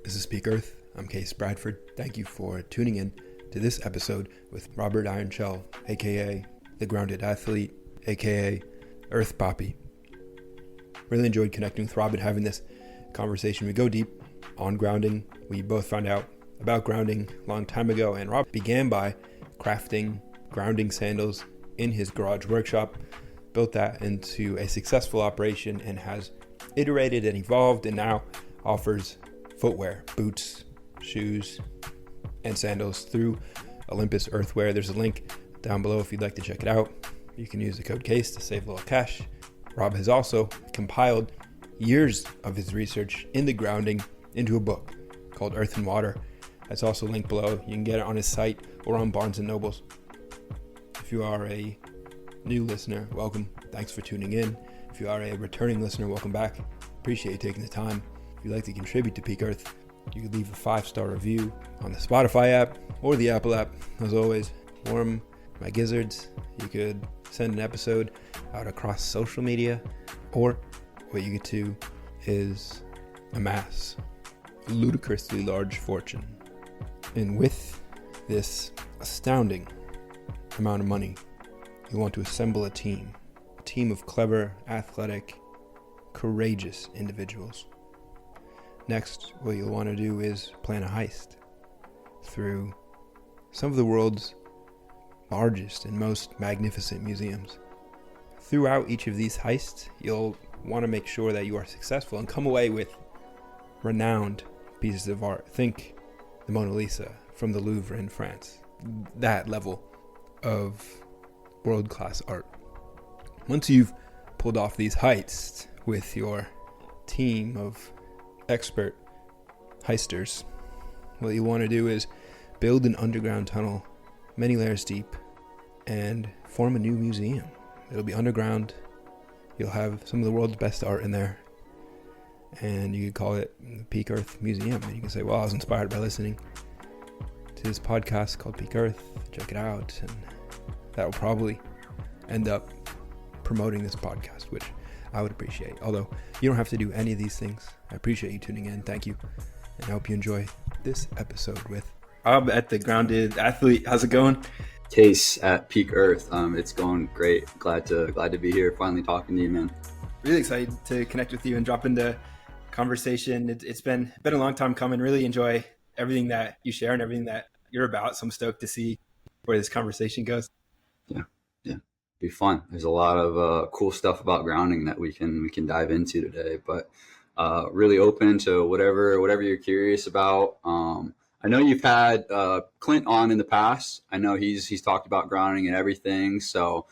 This is Speak Earth. I'm Case Bradford. Thank you for tuning in to this episode with Robert Ironshell, aka The Grounded Athlete, aka Earth Papi. Really enjoyed connecting with Rob and having this conversation. We go deep on grounding. We both found out about grounding a long time ago, and Rob began by crafting grounding sandals in his garage workshop, built that into a successful operation, and has iterated and evolved, and now offers footwear, boots, shoes, and sandals through Olympus Earthwear. There's a link down below if you'd like to check it out. You can use the code CASE to save a little cash. Rob has also compiled years of his research in the grounding into a book called Earth and Water. That's also linked below. You can get it on his site or on Barnes & Nobles. If you are a new listener, welcome. Thanks for tuning in. If you are a returning listener, welcome back. Appreciate you taking the time. If you'd like to contribute to Peak Earth, you could leave a 5-star review on the Spotify app or the Apple app. As always, warm my gizzards. You could send an episode out across social media, or what you could do is amass a ludicrously large fortune. And with this astounding amount of money, you want to assemble a team of clever, athletic, courageous individuals. Next, what you'll want to do is plan a heist through some of the world's largest and most magnificent museums. Throughout each of these heists, you'll want to make sure that you are successful and come away with renowned pieces of art. Think the Mona Lisa from the Louvre in France. That level of world-class art. Once you've pulled off these heists with your team of expert heisters, what you want to do is build an underground tunnel many layers deep and form a new museum. It'll be underground. You'll have some of the world's best art in there, and you could call it the Peak Earth Museum. And you can say, well, I was inspired by listening to this podcast called Peak Earth. Check it out. And that will probably end up promoting this podcast, which I would appreciate. Although you don't have to do any of these things. I appreciate you tuning in. Thank you. And I hope you enjoy this episode with Rob at The Grounded Athlete. How's it going? Case at Peak Earth. It's going great. Glad to be here. Finally talking to you, man. Really excited to connect with you and drop into conversation. It's been a long time coming. Really enjoy everything that you share and everything that you're about. So I'm stoked to see where this conversation goes. Yeah. Be fun. There's a lot of cool stuff about grounding that we can dive into today, but really open to whatever you're curious about. I know you've had Clint on in the past. I know he's talked about grounding and everything. So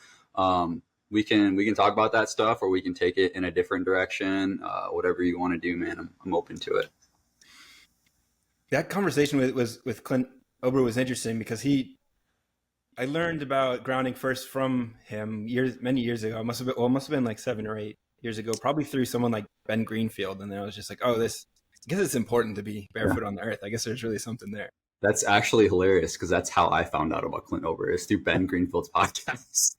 we can talk about that stuff, or we can take it in a different direction. Whatever you want to do, man. I'm open to it. That conversation with Clint Ober was interesting because I learned about grounding first from him many years ago. It must have been like 7 or 8 years ago, probably through someone like Ben Greenfield. And then I was just like, I guess it's important to be barefoot on the earth. I guess there's really something there. That's actually hilarious because that's how I found out about Clint Ober, is through Ben Greenfield's podcast.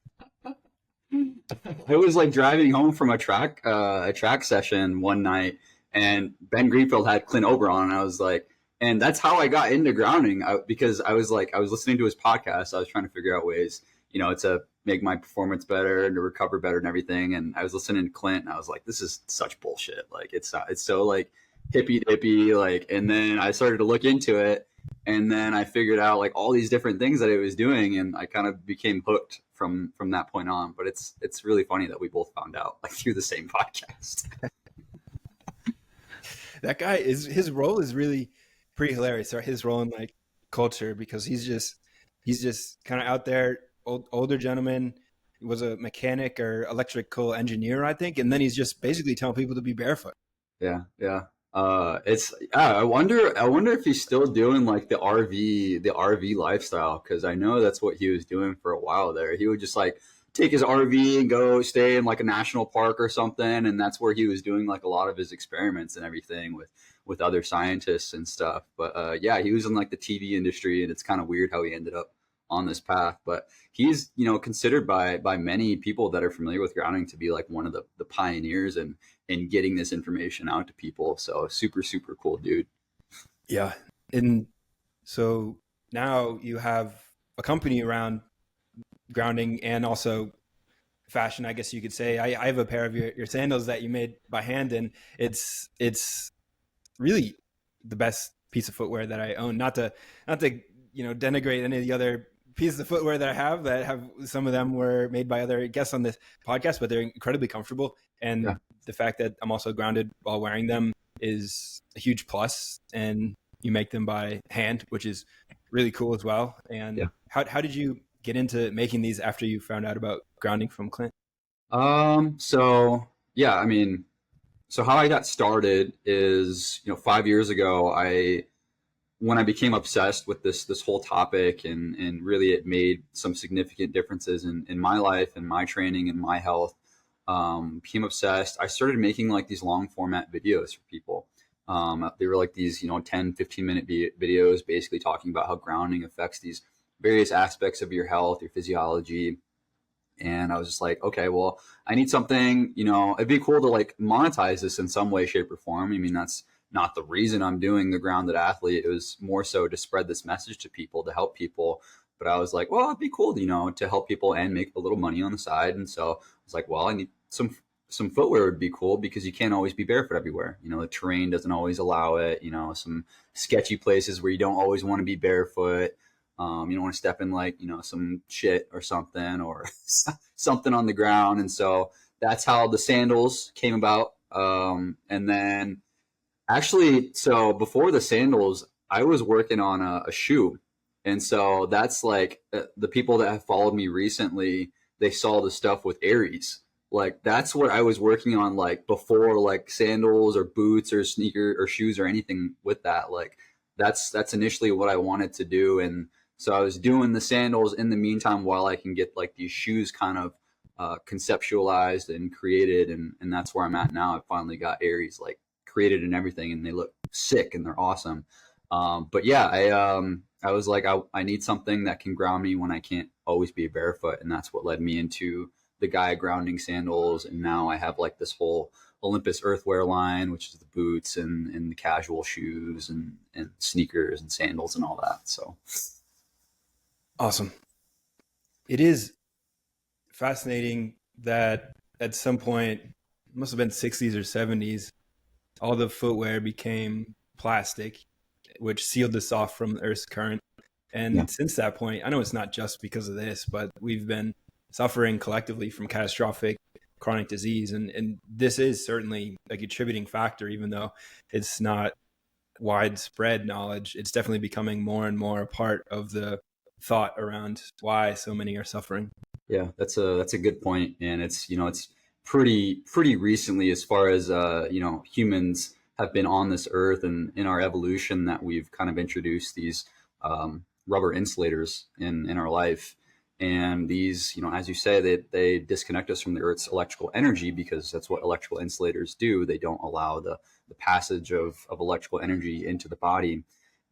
I was like driving home from a track session one night, and Ben Greenfield had Clint Ober on, and I was like, and that's how I got into grounding, because I was listening to his podcast. I was trying to figure out ways, to make my performance better and to recover better and everything. And I was listening to Clint, and I was like, this is such bullshit. Like it's so like hippie dippy, like. And then I started to look into it, and then I figured out like all these different things that it was doing, and I kind of became hooked from that point on. But it's really funny that we both found out like through the same podcast. That guy his role is really pretty hilarious, or his role in like culture, because he's just kind of out there, older gentleman. He was a mechanic or electrical engineer, I think, and then he's just basically telling people to be barefoot. Yeah. I wonder if he's still doing like the RV lifestyle, because I know that's what he was doing for a while there. He would just like take his RV and go stay in like a national park or something, and that's where he was doing like a lot of his experiments and everything with other scientists and stuff. But yeah, he was in like the TV industry, and it's kind of weird how he ended up on this path. But he's, considered by many people that are familiar with grounding to be like one of the pioneers in getting this information out to people. So super, super cool dude. Yeah. And so now you have a company around grounding and also fashion, I guess you could say. I have a pair of your sandals that you made by hand, and it's really the best piece of footwear that I own. Not to denigrate any of the other pieces of footwear that I have. That have some of them were made by other guests on this podcast, but they're incredibly comfortable. Yeah. And the fact that I'm also grounded while wearing them is a huge plus. And you make them by hand, which is really cool as well. Yeah. And how did you get into making these after you found out about grounding from Clint? So yeah, I mean, so how I got started is, 5 years ago, when I became obsessed with this whole topic, and really it made some significant differences in my life and my training and my health. Became obsessed. I started making like these long format videos for people. They were like these, 10, 15 minute videos basically talking about how grounding affects these various aspects of your health, your physiology. And I was just like, okay, well, I need something, it'd be cool to like monetize this in some way, shape, or form. I mean, that's not the reason I'm doing the grounded athlete. It was more so to spread this message to people, to help people. But I was like, well, it'd be cool, to help people and make a little money on the side. And so I was like, well, I need some footwear would be cool, because you can't always be barefoot everywhere. The terrain doesn't always allow it. Some sketchy places where you don't always want to be barefoot. You don't want to step in like, some shit or something, or something on the ground. And so that's how the sandals came about. And then actually, so before the sandals, I was working on a shoe. And so that's like the people that have followed me recently, they saw the stuff with Aries. Like that's what I was working on, like before like sandals or boots or sneaker or shoes or anything with that. Like that's initially what I wanted to do. And so I was doing the sandals in the meantime while I can get like these shoes kind of conceptualized and created. And that's where I'm at now. I finally got Aries like created and everything, and they look sick and they're awesome. But yeah, I was like, I need something that can ground me when I can't always be barefoot. And that's what led me into the Gaia grounding sandals. And now I have like this whole Olympus Earthwear line, which is the boots and the casual shoes and sneakers and sandals and all that. So Awesome. It is fascinating that at some point, it must have been 60s or 70s, all the footwear became plastic, which sealed us off from the Earth's current. yeah, And since that point, I know it's not just because of this, but we've been suffering collectively from catastrophic chronic disease. And this is certainly a contributing factor, even though it's not widespread knowledge. It's definitely becoming more and more a part of the thought around why so many are suffering. yeah, that's a good point. And it's pretty recently, as far as humans have been on this earth and in our evolution, that we've kind of introduced these rubber insulators in our life. And these, as you say, they disconnect us from the Earth's electrical energy, because that's what electrical insulators do. They don't allow the passage of electrical energy into the body.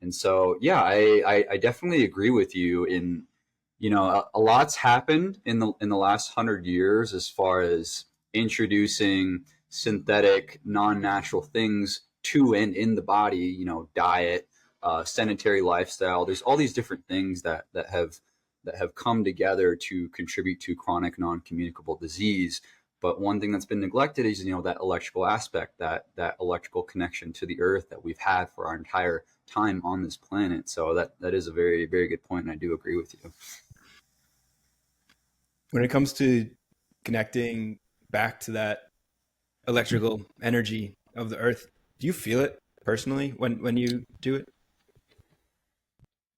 And so, yeah, I definitely agree with you in, a lot's happened in the last 100 years as far as introducing synthetic, non-natural things to and in the body. Diet, sedentary lifestyle. There's all these different things that have come together to contribute to chronic non-communicable disease. But one thing that's been neglected is, that electrical aspect, that electrical connection to the earth that we've had for our entire time on this planet. So that is a very, very good point, and I do agree with you. When it comes to connecting back to that electrical energy of the earth, do you feel it personally when you do it?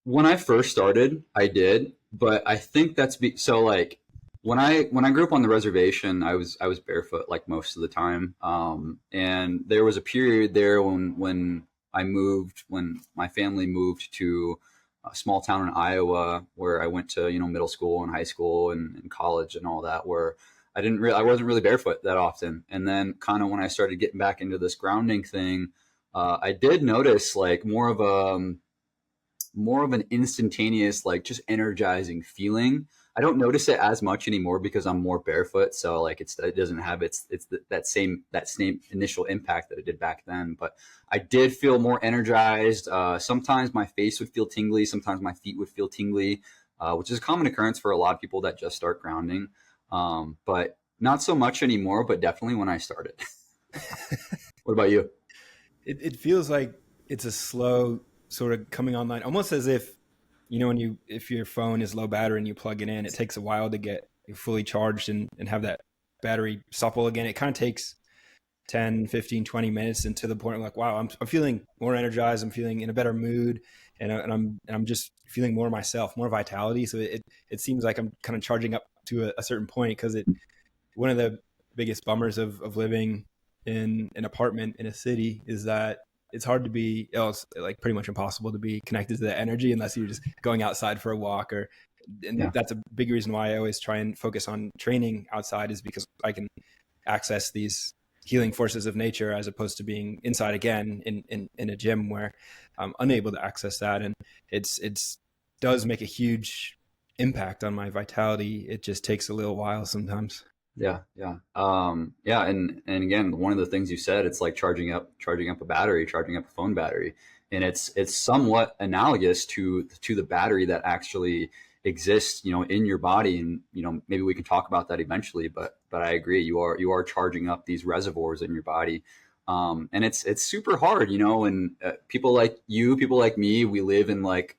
When I first started, I did, but I think so. Like when I grew up on the reservation, I was barefoot like most of the time. And there was a period there when my family moved to a small town in Iowa, where I went to middle school and high school and college and all that, where I wasn't really barefoot that often. And then kind of when I started getting back into this grounding thing, I did notice like more of an instantaneous, like just energizing feeling. I don't notice it as much anymore because I'm more barefoot. So like it doesn't have that same initial impact that it did back then. But I did feel more energized. Sometimes my face would feel tingly. Sometimes my feet would feel tingly, which is a common occurrence for a lot of people that just start grounding. But not so much anymore, but definitely when I started. What about you? It feels like it's a slow sort of coming online, almost as if, if your phone is low battery and you plug it in, it takes a while to get fully charged and have that battery supple again. It kind of takes 10, 15, 20 minutes, and to the point where like, wow, I'm feeling more energized. I'm feeling in a better mood, and I'm just feeling more myself, more vitality. So it seems like I'm kind of charging up to a certain point, because one of the biggest bummers of living in an apartment in a city is that it's hard to be, it's like pretty much impossible to be connected to the energy unless you're just going outside for a walk. And Yeah. that's a big reason why I always try and focus on training outside, is because I can access these healing forces of nature, as opposed to being inside again in a gym where I'm unable to access that. And it's does make a huge impact on my vitality. It just takes a little while sometimes. Yeah, yeah, yeah, and again, one of the things you said, it's like charging up a battery, charging up a phone battery, and it's somewhat analogous to the battery that actually exists, in your body, and maybe we can talk about that eventually. But I agree, you are charging up these reservoirs in your body, and it's super hard, and people like you, people like me, we live in like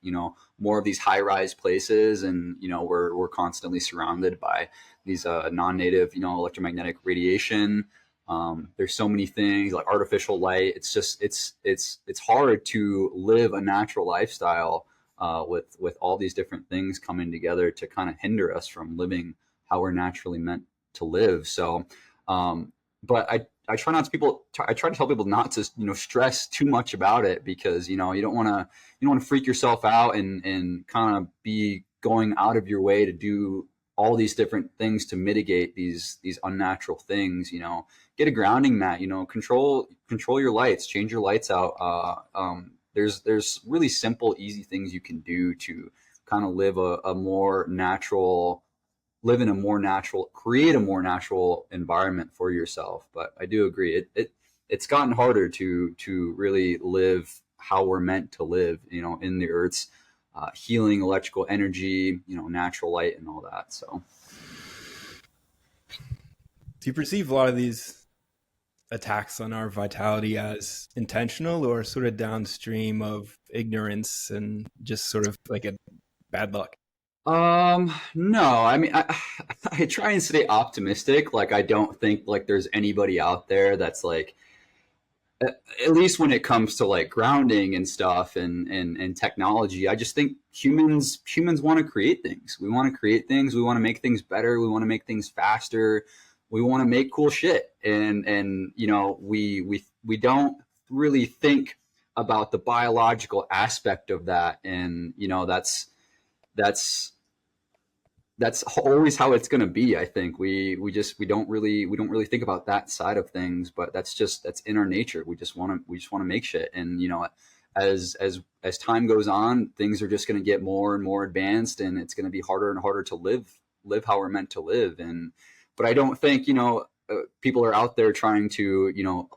more of these high rise places, and we're constantly surrounded by these non-native, electromagnetic radiation. There's so many things like artificial light. It's just it's hard to live a natural lifestyle with all these different things coming together to kind of hinder us from living how we're naturally meant to live. So, but I try not to I try to tell people not to stress too much about it, because you don't want to freak yourself out and kind of be going out of your way to do all these different things to mitigate these unnatural things. Get a grounding mat. Control your lights. Change your lights out. There's really simple, easy things you can do to kind of live a more natural, create a more natural environment for yourself. But I do agree, it's gotten harder to really live how we're meant to live. In the Earth's healing electrical energy, natural light and all that. So, do you perceive a lot of these attacks on our vitality as intentional, or sort of downstream of ignorance and just sort of like a bad luck? no, I mean, I try and stay optimistic. Like, I don't think like there's anybody out there that's like, at least when it comes to like grounding and stuff and technology, I just think humans want to create things. We want to create things. We want to make things better. We want to make things faster. We want to make cool shit. And we don't really think about the biological aspect of that. And that's always how it's going to be. I think we don't really think about that side of things, but that's in our nature. We just want to make shit. And as time goes on, things are just going to get more and more advanced, and it's going to be harder and harder to live how we're meant to live. But I don't think people are out there trying to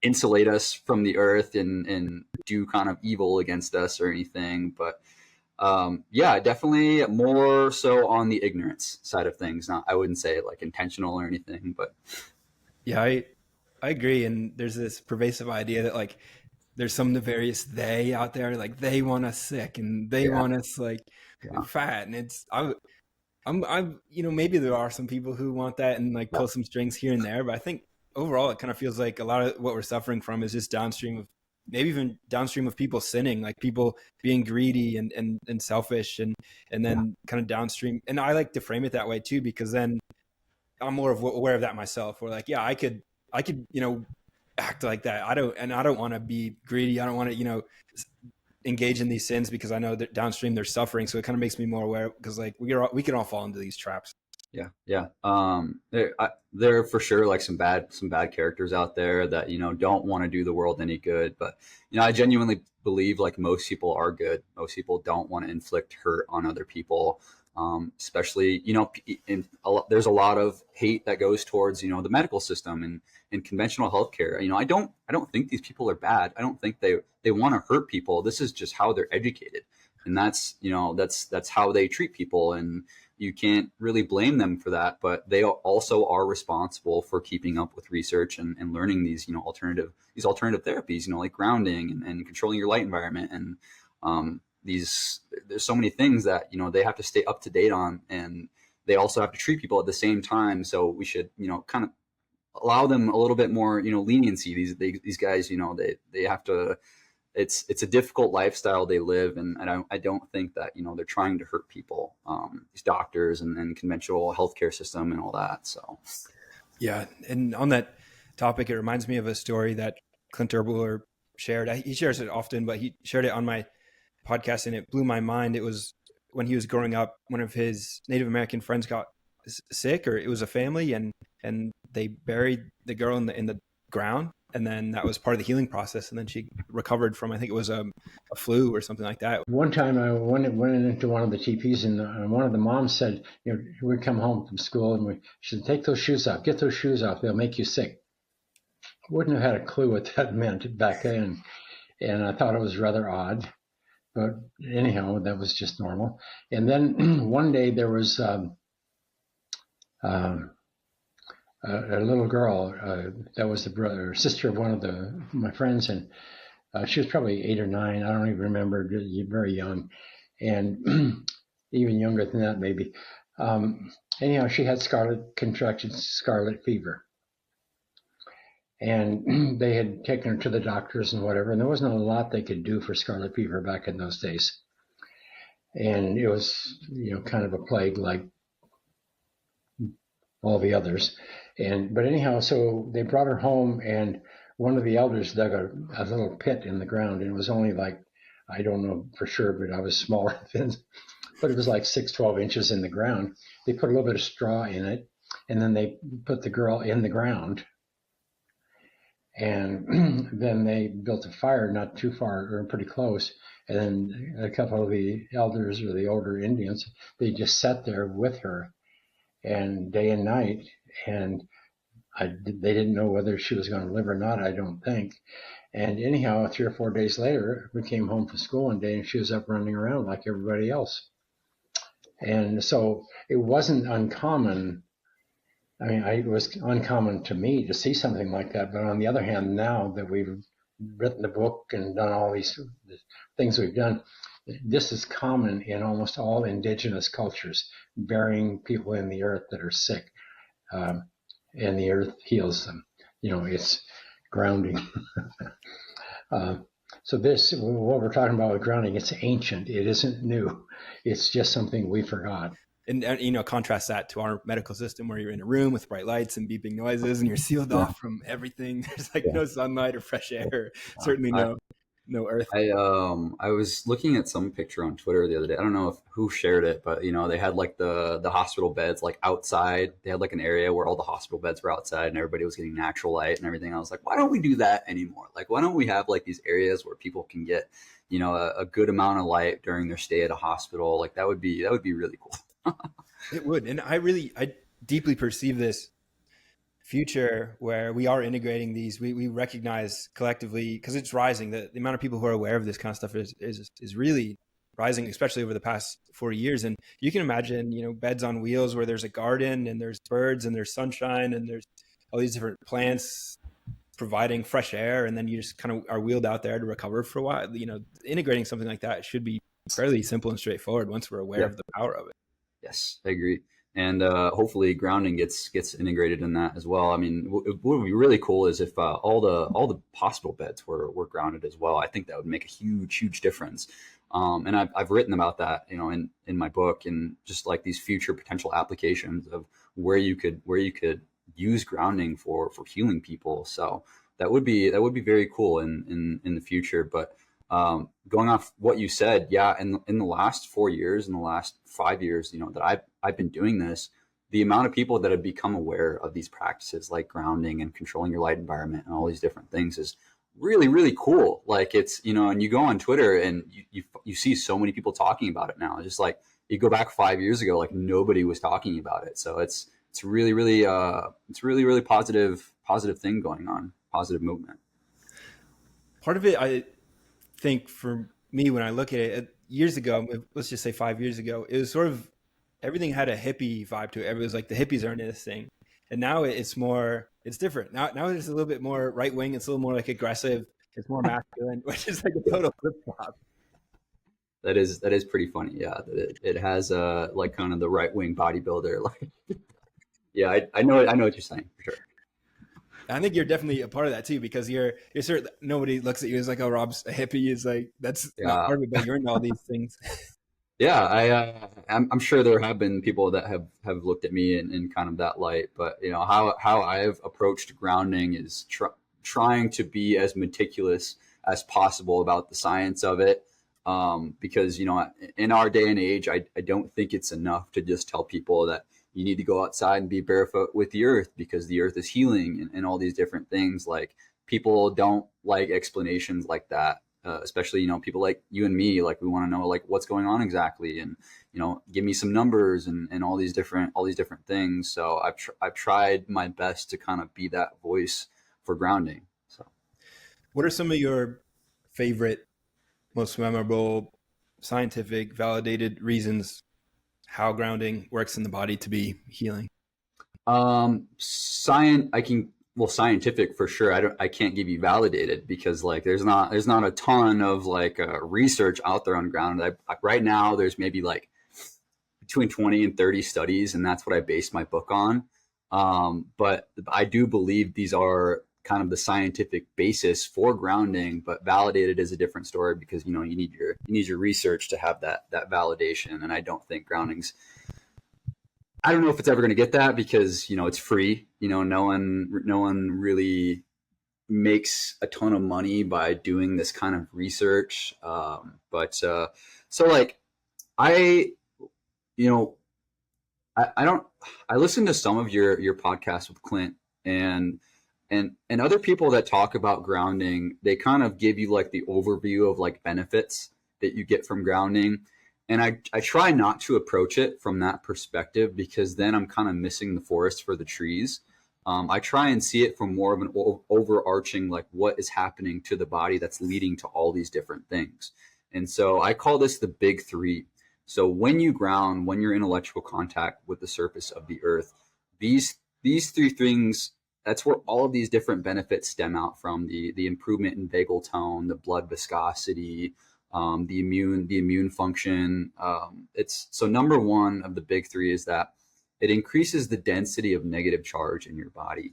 insulate us from the earth and do kind of evil against us or anything. But yeah, definitely more so on the ignorance side of things. Not, I wouldn't say like intentional or anything, but Yeah, I agree. And there's this pervasive idea that like there's some nefarious they out there, like they want us sick and they yeah, want us like yeah, fat. And I'm maybe there are some people who want that and like yeah, pull some strings here and there, but I think overall it kind of feels like a lot of what we're suffering from is just downstream of, maybe even downstream of people sinning, like people being greedy and selfish, and yeah, then kind of downstream. And I like to frame it that way too, because then I'm more aware of that myself. Where like, yeah, I could act like that. I don't want to be greedy. I don't want to engage in these sins, because I know that downstream they're suffering. So it kind of makes me more aware, because like we can all fall into these traps. yeah, yeah. There are for sure like some bad characters out there that don't want to do the world any good. But I genuinely believe like most people are good. Most people don't want to inflict hurt on other people. Especially, there's a lot of hate that goes towards, the medical system and conventional healthcare. I don't think these people are bad. I don't think they want to hurt people. This is just how they're educated. And that's how they treat people. And you can't really blame them for that, but they also are responsible for keeping up with research and learning these, alternative therapies, like grounding and controlling your light environment. And there's so many things that, they have to stay up to date on, and they also have to treat people at the same time. So we should, kind of allow them a little bit more, leniency. These guys, they have to, it's a difficult lifestyle they live, and I don't think that they're trying to hurt people, these doctors and conventional healthcare system and all that. So yeah, and on that topic, it reminds me of a story that Clint Erbler shared. He shares it often, but he shared it on my podcast, and it blew my mind. It was when he was growing up, one of his Native American friends got sick, or it was a family, and they buried the girl in the ground. And then that was part of the healing process. And then she recovered from, I think it was a flu or something like that. One time I went into one of the TPs, and one of the moms said, we'd come home from school, and she said, take those shoes off, get those shoes off, they'll make you sick. Wouldn't have had a clue what that meant back then. And I thought it was rather odd. But anyhow, that was just normal. And then one day there was a little girl that was the brother or sister of one of my friends, and she was probably 8 or 9. I don't even remember, very young, and even younger than that maybe. Anyhow, she had contracted scarlet fever, and they had taken her to the doctors and whatever, and there wasn't a lot they could do for scarlet fever back in those days, and it was kind of a plague like all the others. But anyhow, so they brought her home, and one of the elders dug a little pit in the ground, and it was only like, I don't know for sure, but I was smaller than, but it was like 12 inches in the ground. They put a little bit of straw in it, and then they put the girl in the ground, and then they built a fire not too far, or pretty close, and then a couple of the elders or the older Indians, they just sat there with her, and day and night, and they didn't know whether she was going to live or not, I don't think. And anyhow, 3 or 4 days later, we came home from school one day, and she was up running around like everybody else. And so it wasn't uncommon. I mean, it was uncommon to me to see something like that. But on the other hand, now that we've written the book and done all these things we've done, this is common in almost all indigenous cultures, burying people in the earth that are sick, and the earth heals them. It's grounding. So what we're talking about with grounding, it's ancient. It isn't new. It's just something we forgot. And contrast that to our medical system, where you're in a room with bright lights and beeping noises, and you're sealed off from everything. There's no sunlight or fresh air. Certainly no earth. I was looking at some picture on Twitter the other day. I don't know who shared it, but they had like the hospital beds like outside. They had like an area where all the hospital beds were outside and everybody was getting natural light and everything. I was like, why don't we do that anymore? Like, why don't we have like these areas where people can get a good amount of light during their stay at a hospital? Like that would be really cool. It would. And I deeply perceive this future where we are integrating these. We recognize collectively, because it's rising, the amount of people who are aware of this kind of stuff is really rising, especially over the past 40 years. And you can imagine, beds on wheels where there's a garden and there's birds and there's sunshine and there's all these different plants providing fresh air. And then you just kind of are wheeled out there to recover for a while. Integrating something like that should be fairly simple and straightforward once we're aware of the power of it. Yes, I agree. And hopefully grounding gets integrated in that as well. I mean, what would be really cool is if all the hospital beds were grounded as well. I think that would make a huge difference. And I've written about that, in my book, and just like these future potential applications of where you could use grounding for healing people. So that would be very cool in the future. But going off what you said, in the last 4 years, in the last 5 years, that I've been doing this, the amount of people that have become aware of these practices like grounding and controlling your light environment and all these different things is really cool. Like it's, and you go on Twitter and you see so many people talking about it now. It's just like you go back 5 years ago, like nobody was talking about it. So it's really, really, really positive thing going on, positive movement. Part of it, I think for me, when I look at it years ago, let's just say 5 years ago, it was sort of, everything had a hippie vibe to it. It was like the hippies are into this thing. And now it's more, it's different. Now it's a little bit more right wing. It's a little more like aggressive. It's more masculine, which is like a total flip flop. That is pretty funny. Yeah, it has like kind of the right wing bodybuilder. Like, yeah, I know what you're saying for sure. I think you're definitely a part of that too, because you're sort of, nobody looks at you as like, oh, Rob's a hippie. Is like, that's not part of it, but you're into all these things. Yeah, I'm sure there have been people that have looked at me in kind of that light, but you know how I've approached grounding is trying to be as meticulous as possible about the science of it, because you know in our day and age, I don't think it's enough to just tell people that you need to go outside and be barefoot with the earth because the earth is healing and all these different things. Like people don't like explanations like that. Especially, you know, people like you and me, like we want to know like what's going on exactly, and you know, give me some numbers and all these different things. So I've tried my best to kind of be that voice for grounding. So, What are some of your favorite, most memorable, scientific, validated reasons how grounding works in the body to be healing? science, scientific for sure. I can't give you validated because like there's not a ton of like research out there on ground. Right now there's maybe like between 20 and 30 studies, and that's what I based my book on. But I do believe these are kind of the scientific basis for grounding, but validated is a different story because you know you need your research to have that validation, and I don't think grounding's, I don't know if it's ever going to get that because you know it's free. You know, no one really makes a ton of money by doing this kind of research. But so like I, you know, I don't. I listen to some of your podcasts with Clint and other people that talk about grounding. They kind of give you like the overview of like benefits that you get from grounding. And I try not to approach it from that perspective because then I'm kind of missing the forest for the trees. I try and see it from more of an overarching, like what is happening to the body that's leading to all these different things. And so I call this the big three. So when you ground, when you're in electrical contact with the surface of the earth, these three things, that's where all of these different benefits stem out from: the improvement in vagal tone, the blood viscosity, the immune function. It's so number one of the big three is that it increases the density of negative charge in your body.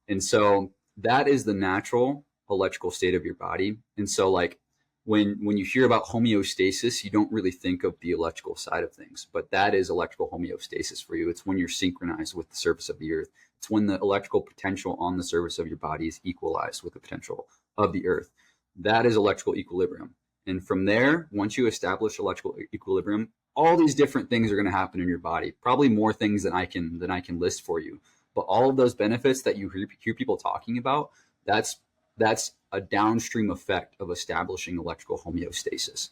And so that is the natural electrical state of your body. And so like when you hear about homeostasis, you don't really think of the electrical side of things, but that is electrical homeostasis for you. It's when you're synchronized with the surface of the earth. It's when the electrical potential on the surface of your body is equalized with the potential of the earth. That is electrical equilibrium. And from there, once you establish electrical equilibrium, all these different things are going to happen in your body. Probably more things than I can list for you. But all of those benefits that you hear people talking about, that's a downstream effect of establishing electrical homeostasis.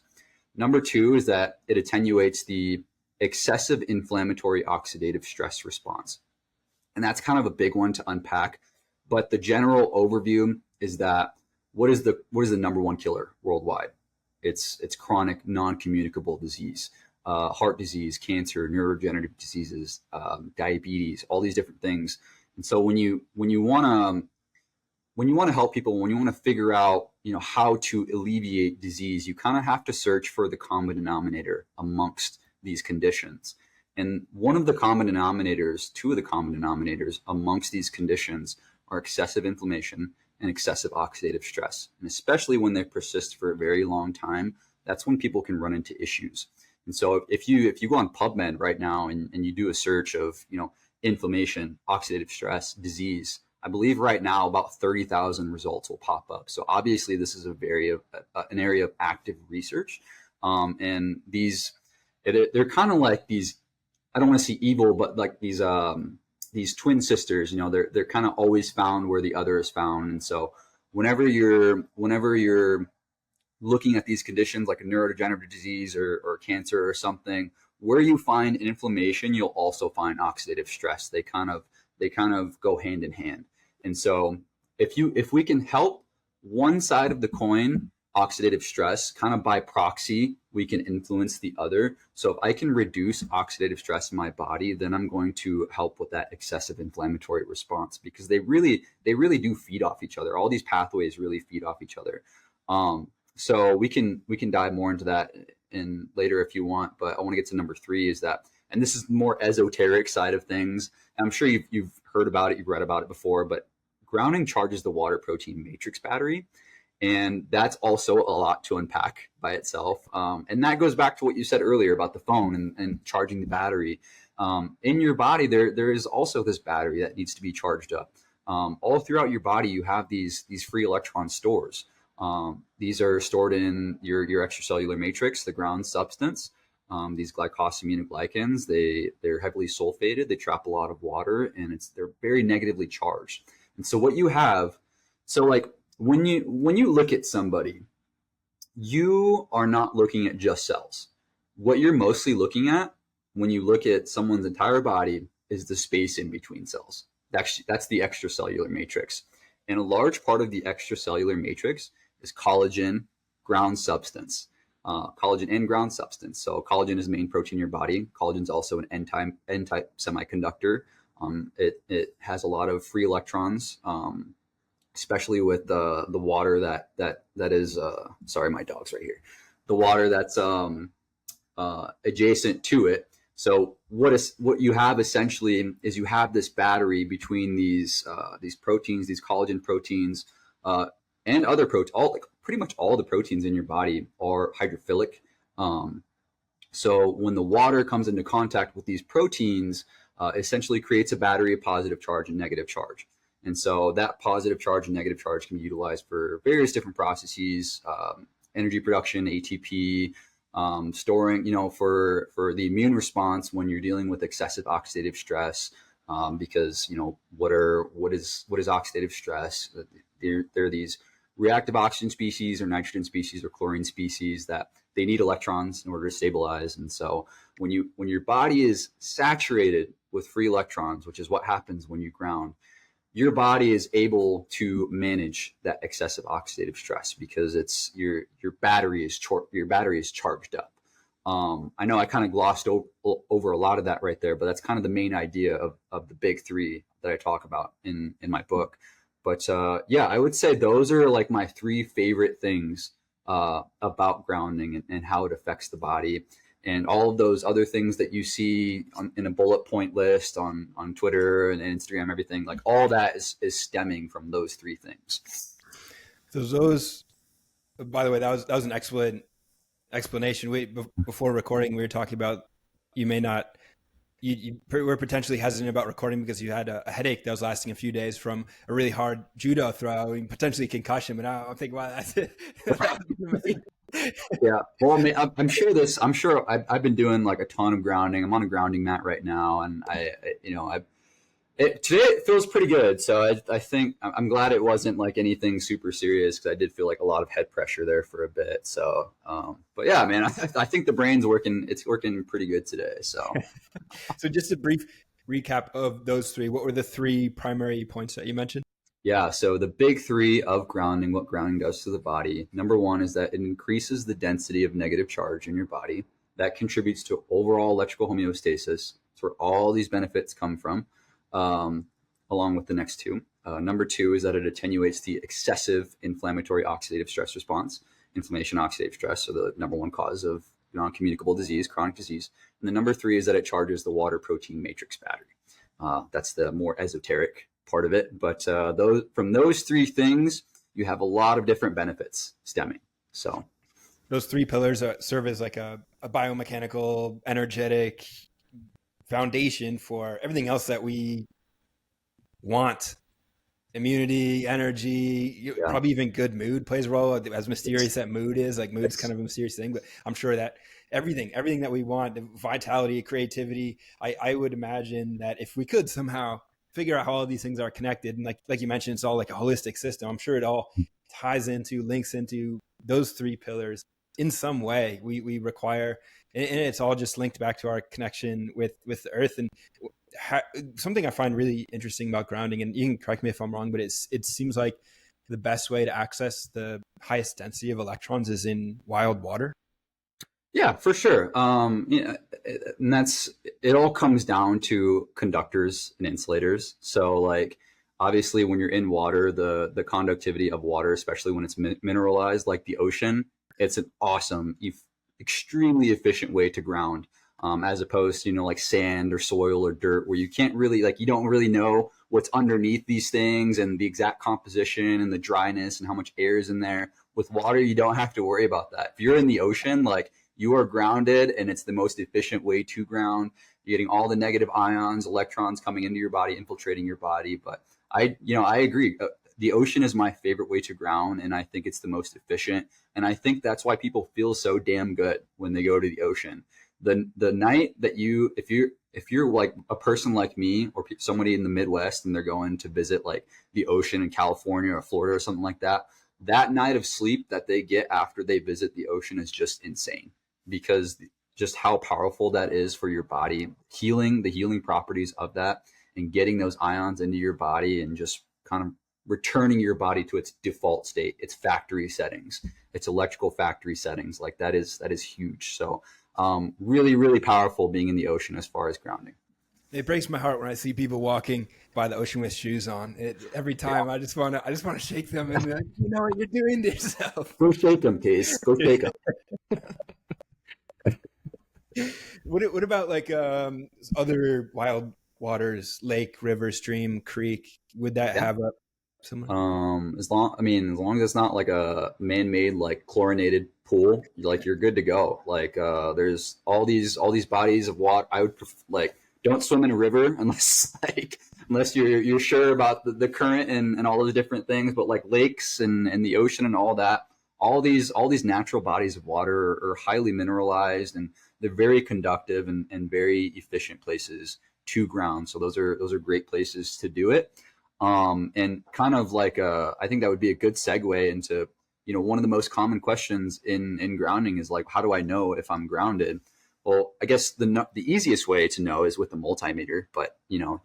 Number two is that it attenuates the excessive inflammatory oxidative stress response. And that's kind of a big one to unpack. But the general overview is that what is the number one killer worldwide? It's chronic non-communicable disease, heart disease, cancer, neurodegenerative diseases, diabetes, all these different things. And so when you want to help people, when you want to figure out, you know, how to alleviate disease, you kind of have to search for the common denominator amongst these conditions. And two of the common denominators amongst these conditions are excessive inflammation and excessive oxidative stress. And especially when they persist for a very long time, that's when people can run into issues. And so if you go on PubMed right now and you do a search of, you know, inflammation, oxidative stress, disease, I believe right now about 30,000 results will pop up. So obviously this is an area of active research. And they're kind of like these, I don't want to say evil, but like these twin sisters, you know, they're kind of always found where the other is found. And so whenever you're looking at these conditions like a neurodegenerative disease or cancer or something, where you find inflammation, you'll also find oxidative stress. They kind of go hand in hand. And so if we can help one side of the coin, oxidative stress, kind of by proxy, we can influence the other. So if I can reduce oxidative stress in my body, then I'm going to help with that excessive inflammatory response, because they really do feed off each other. All these pathways really feed off each other. So we can dive more into that in later if you want, but I want to get to number 3 is that, and this is more esoteric side of things. And I'm sure you've heard about it, you've read about it before, but grounding charges the water protein matrix battery. And that's also a lot to unpack by itself. And that goes back to what you said earlier about the phone and charging the battery. In your body, there is also this battery that needs to be charged up. All throughout your body, you have these free electron stores. These are stored in your extracellular matrix, the ground substance. These glycosaminoglycans, they're heavily sulfated. They trap a lot of water, and they're very negatively charged. And so what you have, so like when you look at somebody, you are not looking at just cells. What you're mostly looking at when you look at someone's entire body is the space in between cells. That's the extracellular matrix. And a large part of the extracellular matrix is collagen, ground substance. Collagen and ground substance. So collagen is the main protein in your body. Collagen is also an N-type semiconductor. It has a lot of free electrons, especially with the water that is sorry, my dog's right here. The water that's adjacent to it. So what you have essentially is you have this battery between these proteins, these collagen proteins, and other proteins. Pretty much all the proteins in your body are hydrophilic. So when the water comes into contact with these proteins, essentially creates a battery of positive charge and negative charge. And so that positive charge and negative charge can be utilized for various different processes, energy production, ATP, storing, for the immune response when you're dealing with excessive oxidative stress, because, what is oxidative stress? There are these reactive oxygen species or nitrogen species or chlorine species that they need electrons in order to stabilize. And so when your body is saturated with free electrons, which is what happens when you ground, your body is able to manage that excessive oxidative stress because it's your battery is charged up. I know I kind of glossed over a lot of that right there, but that's kind of the main idea of the big 3 that I talk about in my book. But yeah, I would say those are like my 3 favorite things about grounding and how it affects the body. And all of those other things that you see in a bullet point list on Twitter and Instagram, everything, like all that is stemming from those 3 things. So those, by the way, that was an excellent explanation. Before recording, we were talking about you may not, you were potentially hesitant about recording because you had a headache that was lasting a few days from a really hard judo throw and potentially concussion. But now I'm thinking, wow, that's it. Yeah. Well, I mean, I'm sure I've been doing like a ton of grounding. I'm on a grounding mat right now, and today it feels pretty good. So I think I'm glad it wasn't like anything super serious, because I did feel like a lot of head pressure there for a bit. So, but yeah, man, I think the brain's working. It's working pretty good today. So, so just a brief recap of those 3. What were the 3 primary points that you mentioned? Yeah, so the big 3 of grounding, what grounding does to the body. Number 1 is that it increases the density of negative charge in your body. That contributes to overall electrical homeostasis. That's where all these benefits come from, along with the next 2. Number 2 is that it attenuates the excessive inflammatory oxidative stress response. Inflammation, oxidative stress are the number 1 cause of non-communicable disease, chronic disease. And the number 3 is that it charges the water protein matrix battery. That's the more esoteric part of it, but from those 3 things, you have a lot of different benefits stemming. So those 3 pillars serve as like a biomechanical, energetic foundation for everything else that we want. Immunity, energy, probably even good mood plays a role. As mysterious that mood is, like mood's kind of a mysterious thing, but I'm sure that everything that we want, vitality, creativity, I would imagine that if we could somehow figure out how all these things are connected, and like you mentioned, it's all like a holistic system. I'm sure it all links into those 3 pillars in some way we require, and it's all just linked back to our connection with the earth. And something I find really interesting about grounding, and you can correct me if I'm wrong, but it seems like the best way to access the highest density of electrons is in wild water. Yeah, for sure. And it all comes down to conductors and insulators. So like, obviously when you're in water, the conductivity of water, especially when it's mineralized like the ocean, it's an awesome, extremely efficient way to ground. As opposed to, like sand or soil or dirt, where you can't really, like, you don't really know what's underneath these things and the exact composition and the dryness and how much air is in there. With water, you don't have to worry about that. If you're in the ocean, like, you are grounded, and it's the most efficient way to ground. You're getting all the negative ions, electrons coming into your body, infiltrating your body. But I agree. The ocean is my favorite way to ground, and I think it's the most efficient. And I think that's why people feel so damn good when they go to the ocean. The night that if you're like a person like me or somebody in the Midwest and they're going to visit like the ocean in California or Florida or something like that, that night of sleep that they get after they visit the ocean is just insane, because just how powerful that is for your body, the healing properties of that, and getting those ions into your body and just kind of returning your body to its default state, its factory settings, its electrical factory settings. Like that is huge. So really, really powerful being in the ocean as far as grounding. It breaks my heart when I see people walking by the ocean with shoes on. Every time, yeah. I just want to shake them and be like, you know what you're doing to yourself. Go shake them, Case. Go shake them. What about like other wild waters, lake, river, stream, creek? Would that have a similar? As long as it's not like a man-made, like chlorinated pool, like you're good to go. Like there's all these bodies of water. I would don't swim in a river unless you're sure about the current and all of the different things. But like lakes and the ocean and all that, all these natural bodies of water are highly mineralized, and they're very conductive and very efficient places to ground. So those are great places to do it. And kind of like I think that would be a good segue into, one of the most common questions in grounding is like, how do I know if I'm grounded? Well, I guess the easiest way to know is with a multimeter, but you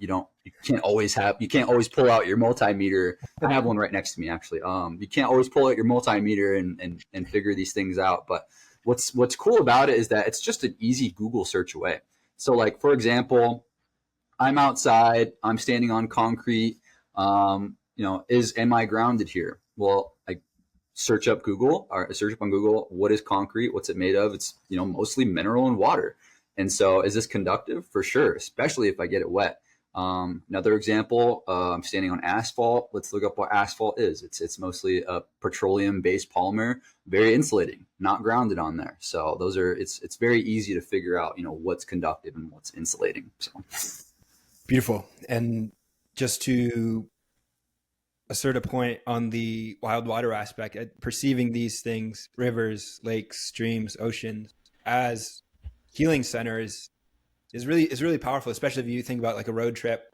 can't always pull out your multimeter. I have one right next to me, actually. You can't always pull out your multimeter and figure these things out. But what's cool about it is that it's just an easy Google search away. So like, for example, I'm outside, I'm standing on concrete. Am I grounded here? Well, I search up on Google, what is concrete? What's it made of? It's, mostly mineral and water. And so is this conductive? For sure, especially if I get it wet. Another example, I'm standing on asphalt. Let's look up what asphalt is. It's mostly a petroleum-based polymer, very insulating, not grounded on there. So it's very easy to figure out, what's conductive and what's insulating. So beautiful. And just to assert a point on the wild water aspect, perceiving these things, rivers, lakes, streams, oceans, as healing centers is really powerful, especially if you think about like a road trip.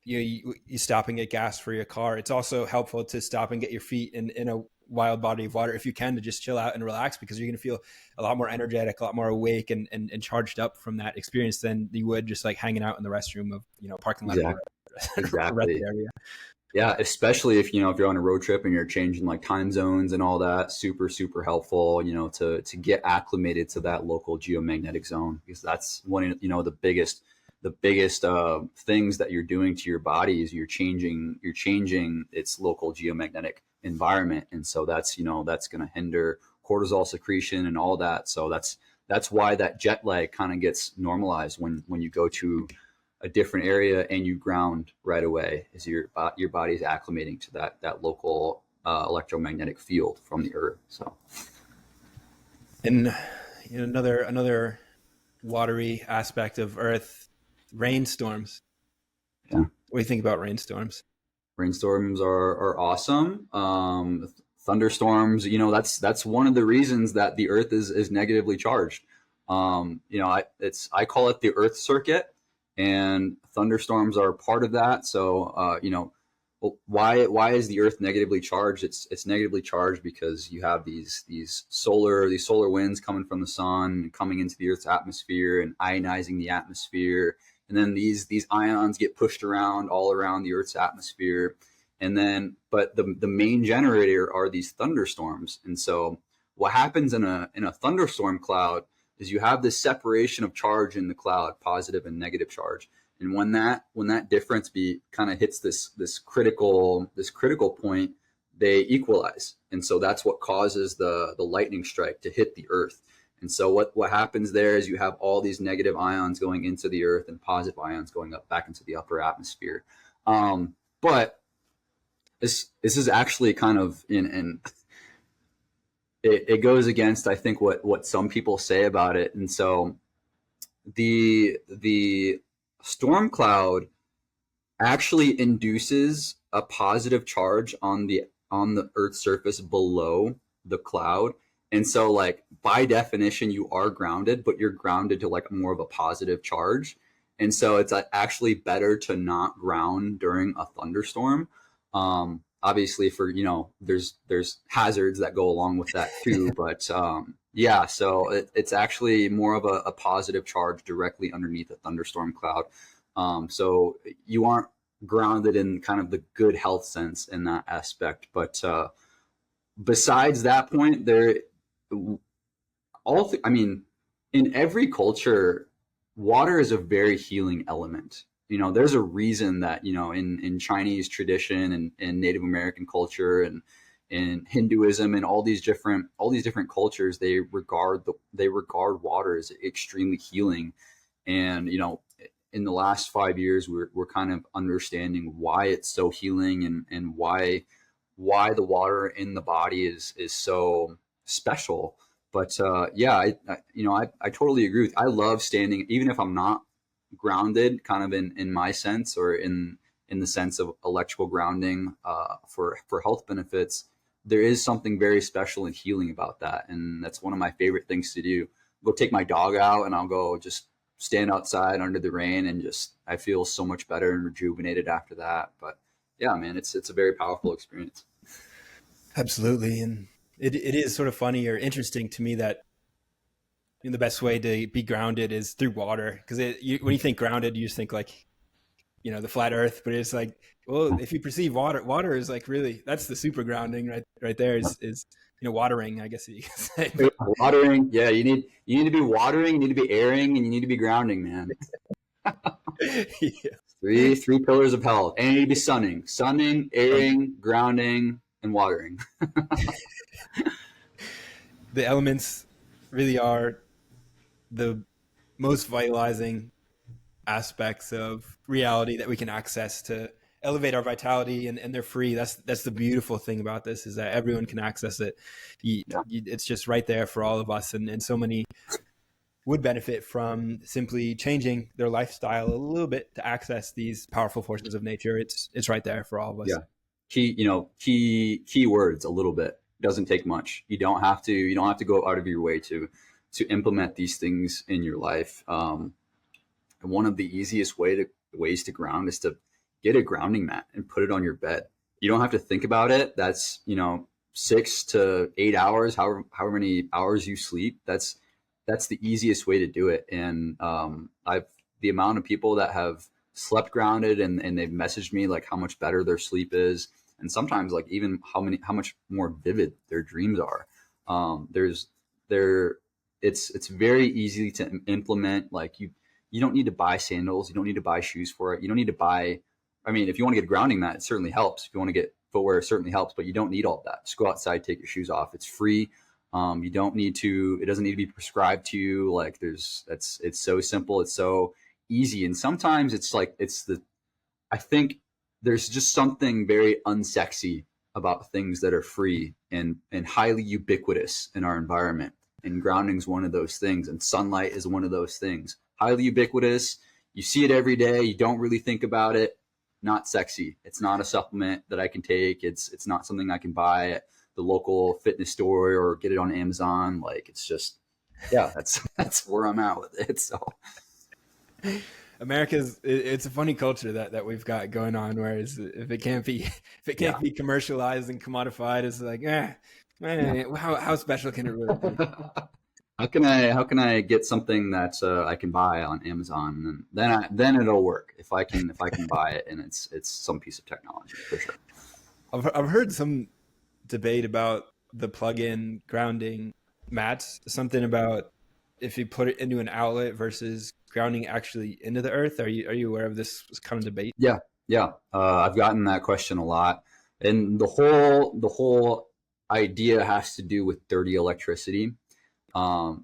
You stop and get gas for your car. It's also helpful to stop and get your feet in a wild body of water if you can, to just chill out and relax, because you're going to feel a lot more energetic, a lot more awake and charged up from that experience than you would just like hanging out in the restroom of parking lot. Exactly. Yeah, especially if you're on a road trip and you're changing like time zones and all that. Super, super helpful, to get acclimated to that local geomagnetic zone, because that's one of the biggest things that you're doing to your body is you're changing its local geomagnetic environment. And so that's going to hinder cortisol secretion and all that. So that's why that jet lag kind of gets normalized when you go to a different area and you ground right away, is your body's acclimating to that local electromagnetic field from the earth. So, and another watery aspect of Earth, rainstorms. Yeah. What do you think about rainstorms? Rainstorms are awesome. Thunderstorms, that's one of the reasons that the Earth is negatively charged. I call it the Earth circuit, and thunderstorms are part of that. So, why is the Earth negatively charged? It's negatively charged because you have these solar winds coming from the sun, coming into the Earth's atmosphere and ionizing the atmosphere, and then these ions get pushed around all around the Earth's atmosphere, and then but the main generator are these thunderstorms. And so what happens in a thunderstorm cloud is you have this separation of charge in the cloud, positive and negative charge. And when that difference kind of hits this critical point, they equalize. And so that's what causes the lightning strike to hit the Earth. And so what happens there is you have all these negative ions going into the Earth and positive ions going up back into the upper atmosphere. But this is actually kind of it goes against, I think, what some people say about it. And so the storm cloud actually induces a positive charge on the Earth's surface below the cloud. And so, like, by definition, you are grounded, but you're grounded to like more of a positive charge. And so it's actually better to not ground during a thunderstorm. Obviously, for, there's hazards that go along with that too. But yeah, so it's actually more of a positive charge directly underneath a thunderstorm cloud. So you aren't grounded in kind of the good health sense in that aspect. But besides that point, in every culture, water is a very healing element. There's a reason that, in Chinese tradition and Native American culture and in Hinduism and all these different cultures, they regard water as extremely healing. And, in the last 5 years, we're kind of understanding why it's so healing and why the water in the body is so special. But yeah, I totally agree with. I love standing, even if I'm not grounded, kind of in my sense, or in the sense of electrical grounding for health benefits. There is something very special and healing about that, and that's one of my favorite things to do. Go take my dog out, and I'll go just stand outside under the rain, and I feel so much better and rejuvenated after that. But yeah, man, it's a very powerful experience. Absolutely. And it is sort of funny or interesting to me that the best way to be grounded is through water. Because when you think grounded, you just think like, the flat earth, but it's like, well, if you perceive water is like, really, that's the super grounding right there is watering, I guess you could say. Watering. Yeah. You need to be watering, you need to be airing, and you need to be grounding, man. Yeah. Three pillars of health. And you need to be sunning, airing, grounding, and watering. The elements really are the most vitalizing aspects of reality that we can access to elevate our vitality, and they're free. That's the beautiful thing about this, is that everyone can access it. It's just right there for all of us, and so many would benefit from simply changing their lifestyle a little bit to access these powerful forces of nature. It's right there for all of us. Yeah. Key words, a little bit. It doesn't take much. You don't have to go out of your way to implement these things in your life. One of the easiest ways to ground is to get a grounding mat and put it on your bed. You don't have to think about it. That's 6 to 8 hours, however many hours you sleep. That's the easiest way to do it. And the amount of people that have slept grounded and they've messaged me like how much better their sleep is, and sometimes like even how much more vivid their dreams are. It's very easy to implement. Like you don't need to buy sandals. You don't need to buy shoes for it. You don't need to buy, if you want to get a grounding mat, it certainly helps. If you want to get footwear, it certainly helps, but you don't need all of that. Just go outside, take your shoes off. It's free. You don't need to, it doesn't need to be prescribed to you. Like it's so simple. It's so easy. And sometimes I think there's just something very unsexy about things that are free and highly ubiquitous in our environment. And grounding is one of those things. And sunlight is one of those things. Highly ubiquitous. You see it every day. You don't really think about it. Not sexy. It's not a supplement that I can take. It's not something I can buy at the local fitness store or get it on Amazon. Like, it's just, yeah, that's where I'm at with it. So It's a funny culture that we've got going on. Whereas if it can't be if it can't Yeah. be commercialized and commodified, it's like, how special can it really be? How can I get something that I can buy on Amazon, and then it'll work if I can buy it, and it's some piece of technology for sure. I've heard some debate about the plug-in grounding mats. Something about if you put it into an outlet versus grounding actually into the earth. Are you aware of this kind of debate? Yeah, yeah. I've gotten that question a lot, and the whole idea has to do with dirty electricity,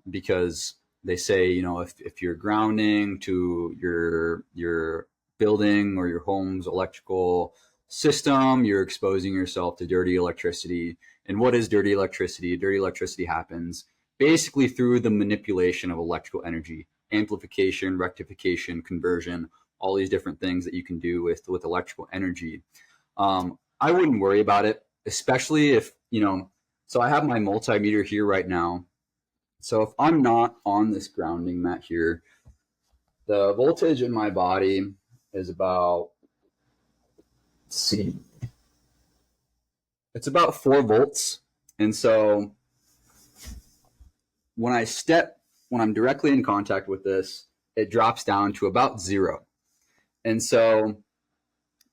because they say, if you're grounding to your building or your home's electrical system, you're exposing yourself to dirty electricity. And what is dirty electricity? Dirty electricity happens basically through the manipulation of electrical energy, amplification, rectification, conversion, all these different things that you can do with electrical energy. I wouldn't worry about it, especially if, so I have my multimeter here right now. So if I'm not on this grounding mat here, the voltage in my body is about, let's see, it's about 4 volts. And so when I'm directly in contact with this, it drops down to about 0. And so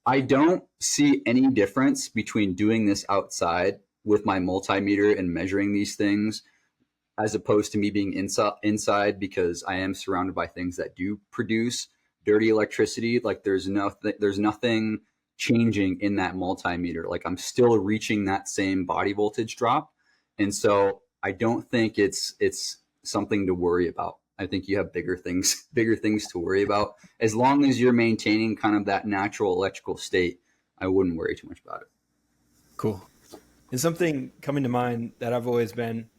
I don't see any difference between doing this outside with my multimeter and measuring these things, as opposed to me being inside, because I am surrounded by things that do produce dirty electricity. Like there's nothing changing in that multimeter. Like I'm still reaching that same body voltage drop. And so I don't think it's something to worry about. I think you have bigger things to worry about. As long as you're maintaining kind of that natural electrical state, I wouldn't worry too much about it. Cool. And something coming to mind that I've always been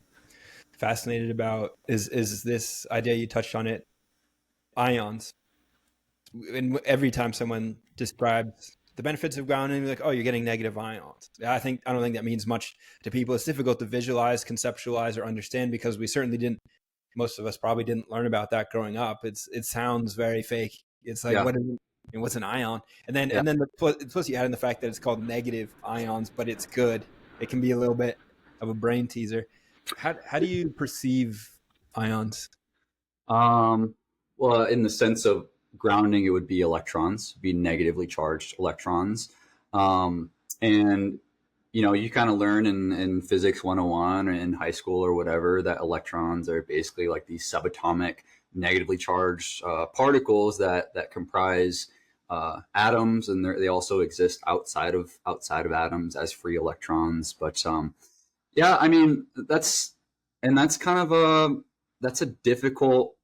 fascinated about is this idea, you touched on it, ions. And every time someone describes the benefits of grounding, like, oh, you're getting negative ions. I don't think that means much to people. It's difficult to visualize, conceptualize, or understand, because we certainly didn't. Most of us probably didn't learn about that growing up. It sounds very fake. It's like, Yeah. what's an ion? And then Yeah. plus you add in the fact that it's called negative ions, but it's good. It can be a little bit of a brain teaser. How do you perceive ions? Well, in the sense of grounding, it would be electrons, be negatively charged electrons. And you kind of learn in physics 101 or in high school or whatever that electrons are basically like these subatomic, negatively charged particles that comprise atoms, and they also exist outside of atoms as free electrons. But yeah, I mean that's kind of that's a difficult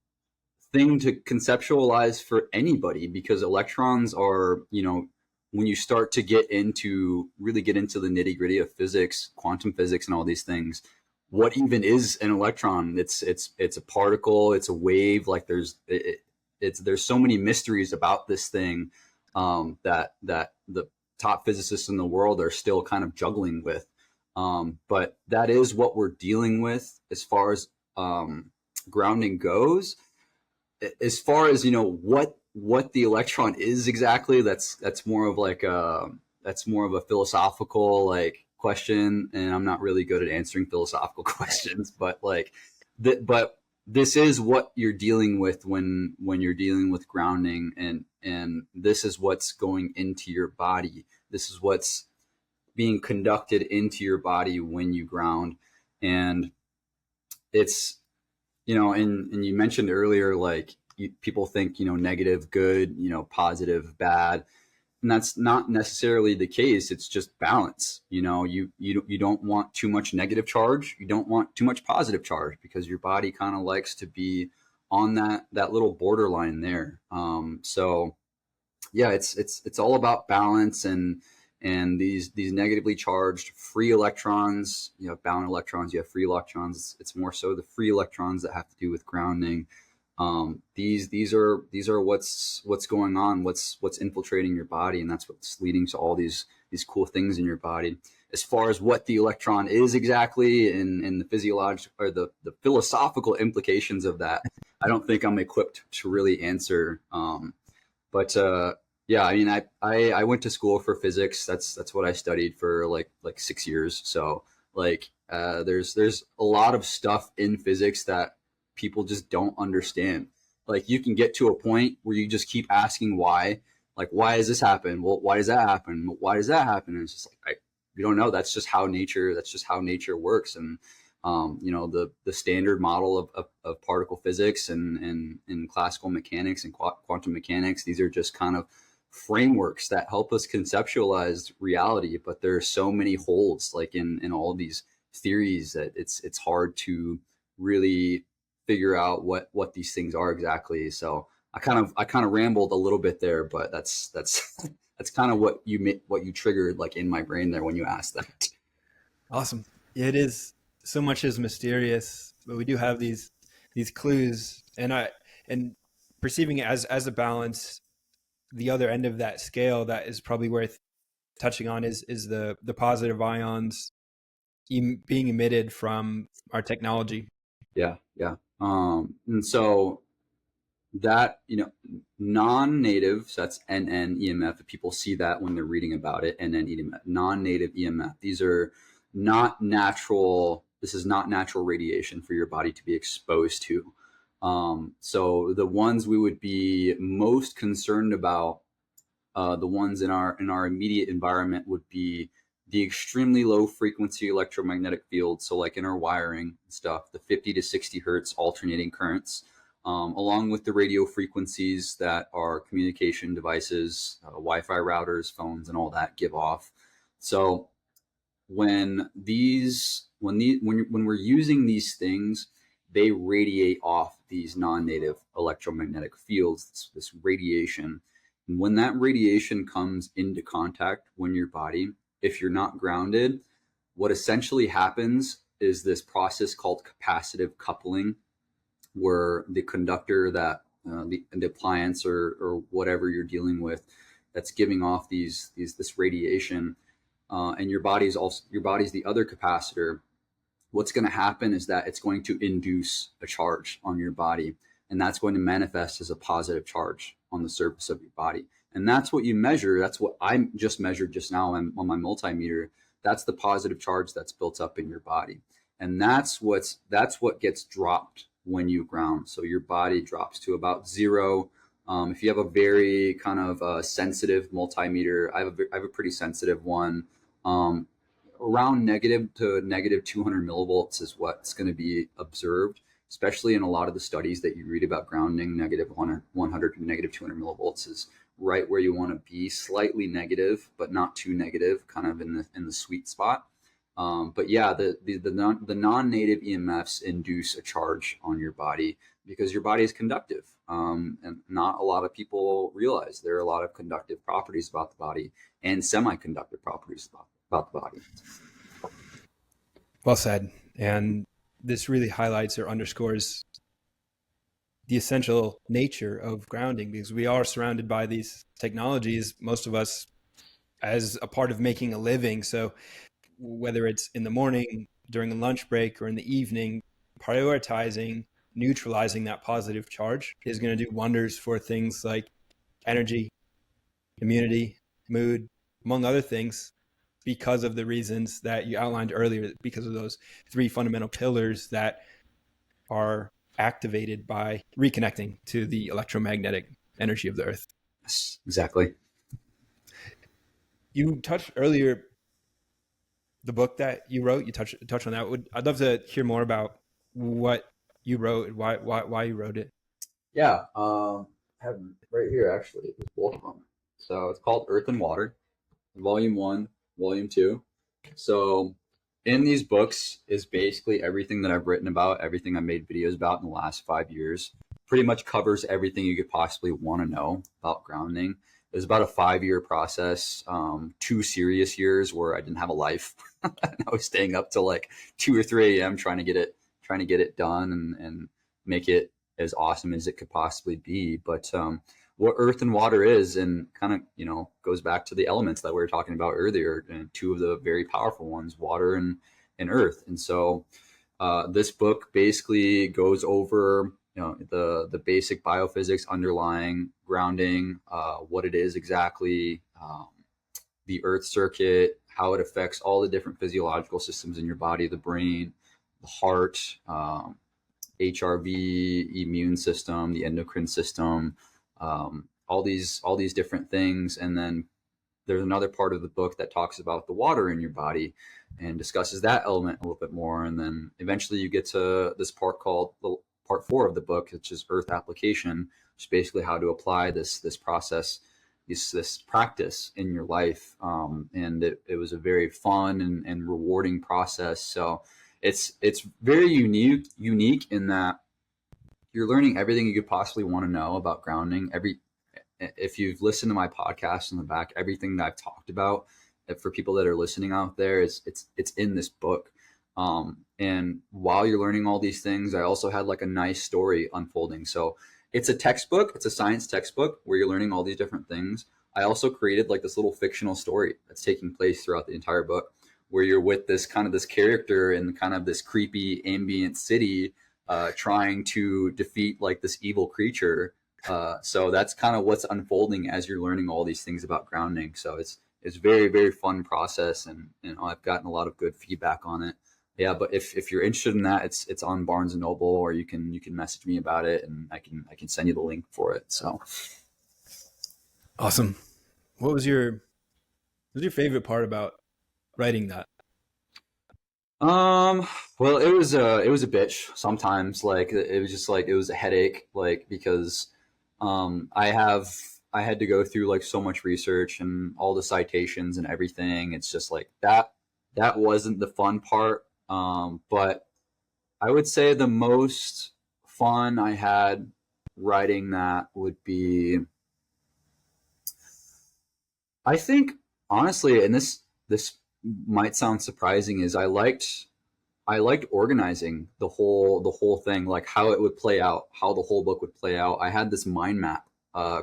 thing to conceptualize for anybody, because electrons are, when you start to really get into the nitty gritty of physics, quantum physics, and all these things, what even is an electron? It's a particle, it's a wave. Like there's so many mysteries about this thing that the top physicists in the world are still kind of juggling with. But that is what we're dealing with as far as grounding goes. As far as what the electron is exactly, that's more of a philosophical like question, and I'm not really good at answering philosophical questions, but but this is what you're dealing with when you're dealing with grounding, and this is what's going into your body. This is what's being conducted into your body when you ground. And it's, and you mentioned earlier, like people think, negative, good, positive, bad. And that's not necessarily the case. It's just balance. You don't want too much negative charge. You don't want too much positive charge, because your body kind of likes to be on that little borderline there. So yeah, it's all about balance, and these negatively charged free electrons, bound electrons, you have free electrons. It's more so the free electrons that have to do with grounding. These are what's going on, what's infiltrating your body, and that's what's leading to all these cool things in your body. As far as what the electron is exactly, and the physiological or the philosophical implications of that, I don't think I'm equipped to really answer. But yeah, I mean, I went to school for physics. That's what I studied for like 6 years. So like there's a lot of stuff in physics that people just don't understand. Like you can get to a point where you just keep asking why, like why does this happen? Well, why does that happen? Why does that happen? And it's just like you don't know. That's just how nature works. And you know, the standard model of particle physics and classical mechanics and quantum mechanics, these are just kind of frameworks that help us conceptualize reality. But there are so many holes like in all of these theories that it's hard to really figure out what these things are exactly. So I kind of rambled a little bit there, but that's that's kind of what you triggered like in my brain there when you asked that. Awesome. It is, so much is mysterious, but we do have these clues, and perceiving it as a balance. The other end of that scale that is probably worth touching on is the positive ions being emitted from our technology. Yeah, yeah. And so that, you know, non-native, so that's NN EMF. If people see that when they're reading about it, NN EMF, non-native EMF. These are not natural. This is not natural radiation for your body to be exposed to. So the ones we would be most concerned about, the ones in our immediate environment, would be the extremely low frequency electromagnetic field. So like in our wiring and stuff, the 50 to 60 hertz alternating currents, along with the radio frequencies that our communication devices, Wi-Fi routers, phones, and all that give off. So when we're using these things, they radiate off these non-native electromagnetic fields, this radiation. And when that radiation comes into contact when your body, if you're not grounded, what essentially happens is this process called capacitive coupling, where the conductor that the appliance or whatever you're dealing with that's giving off this radiation, and your body's the other capacitor. What's going to happen is that it's going to induce a charge on your body, and that's going to manifest as a positive charge on the surface of your body. And that's what you measure. That's what I just measured just now on my multimeter. That's the positive charge that's built up in your body. And that's what gets dropped when you ground. So your body drops to about zero. If you have a very kind of sensitive multimeter, I have a pretty sensitive one. Around negative to negative 200 millivolts is what's going to be observed, especially in a lot of the studies that you read about grounding. Negative 100 to negative 200 millivolts is right where you want to be, slightly negative, but not too negative, kind of in the sweet spot. But yeah, the non-native EMFs induce a charge on your body because your body is conductive. And not a lot of people realize there are a lot of conductive properties about the body and semiconductor properties about the body. Well said. And this really highlights or underscores the essential nature of grounding, because we are surrounded by these technologies, most of us, as a part of making a living. So whether it's in the morning, during a lunch break, or in the evening, prioritizing neutralizing that positive charge is going to do wonders for things like energy, immunity, mood, among other things, because of the reasons that you outlined earlier, because of those three fundamental pillars that are activated by reconnecting to the electromagnetic energy of the earth. Yes, exactly. You touched earlier the book that you wrote. You touched on that. I'd love to hear more about what you wrote, why you wrote it. Yeah, I have them right here actually. It's both of them. So it's called Earth and Water, Volume 1, Volume 2. So in these books is basically everything that I've written about, everything I made videos about in the last 5 years. Pretty much covers everything you could possibly want to know about grounding. It was about a 5-year process, 2 serious years where I didn't have a life. I was staying up till like 2 or 3 a.m. trying to get it done and make it as awesome as it could possibly be. But what Earth and Water is, and kind of, you know, goes back to the elements that we were talking about earlier, and 2 of the very powerful ones, water and earth. And so this book basically goes over the basic biophysics underlying grounding, what it is exactly, the earth circuit, how it affects all the different physiological systems in your body, the brain, the heart, HRV, immune system, the endocrine system, all these different things. And then there's another part of the book that talks about the water in your body and discusses that element a little bit more. And then eventually you get to this part called the part 4 of the book, which is earth application, which is basically how to apply this process, this practice in your life. And it was a very fun and rewarding process. So it's very unique in that you're learning everything you could possibly want to know about grounding. If you've listened to my podcast in the back, everything that I've talked about, for people that are listening out there, it's in this book. And while you're learning all these things, I also had like a nice story unfolding. So it's a textbook, it's a science textbook where you're learning all these different things. I also created like this little fictional story that's taking place throughout the entire book, where you're with this character in kind of this creepy ambient city, trying to defeat like this evil creature. So that's kind of what's unfolding as you're learning all these things about grounding. So it's very, very fun process, and I've gotten a lot of good feedback on it. Yeah, but if you're interested in that, it's on Barnes and Noble, or you can message me about it, and I can send you the link for it. So Awesome. What was your favorite part about writing that? Well, it was a bitch sometimes. Like it was just like it was a headache, like because I had to go through like so much research and all the citations and everything. It's just like that wasn't the fun part. But I would say the most fun I had writing that would be, I think, honestly, and this might sound surprising, is I liked organizing the whole thing, like how it would play out, how the whole book would play out. I had this mind map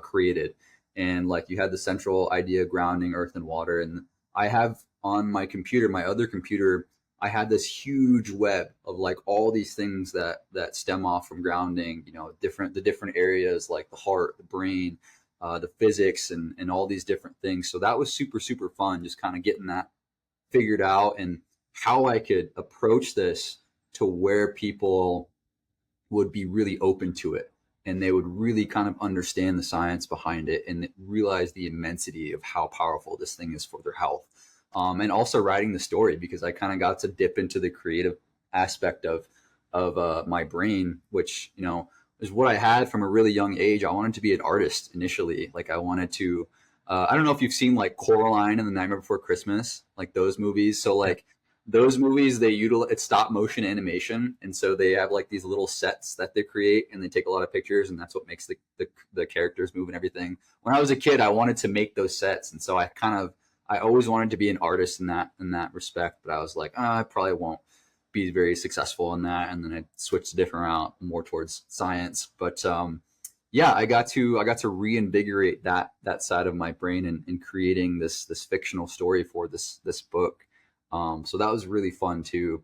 created, and like you had the central idea, grounding, earth and water, and I have on my computer, my other computer, I had this huge web of like all these things that stem off from grounding, the different areas like the heart, the brain, the physics, and all these different things. So that was super, super fun, just kind of getting that figured out, and how I could approach this to where people would be really open to it, and they would really kind of understand the science behind it and realize the immensity of how powerful this thing is for their health. And also writing the story, because I kind of got to dip into the creative aspect of my brain, which is what I had from a really young age. I wanted to be an artist initially. Like I wanted to. I don't know if you've seen like Coraline and The Nightmare Before Christmas, like those movies. So like those movies, it's stop motion animation, and so they have like these little sets that they create, and they take a lot of pictures, and that's what makes the characters move and everything. When I was a kid, I wanted to make those sets, and so I always wanted to be an artist in that respect, but I was like, I probably won't be very successful in that, and then I switched a different route, more towards science. But yeah, I got to reinvigorate that side of my brain in creating this fictional story for this book. So that was really fun too.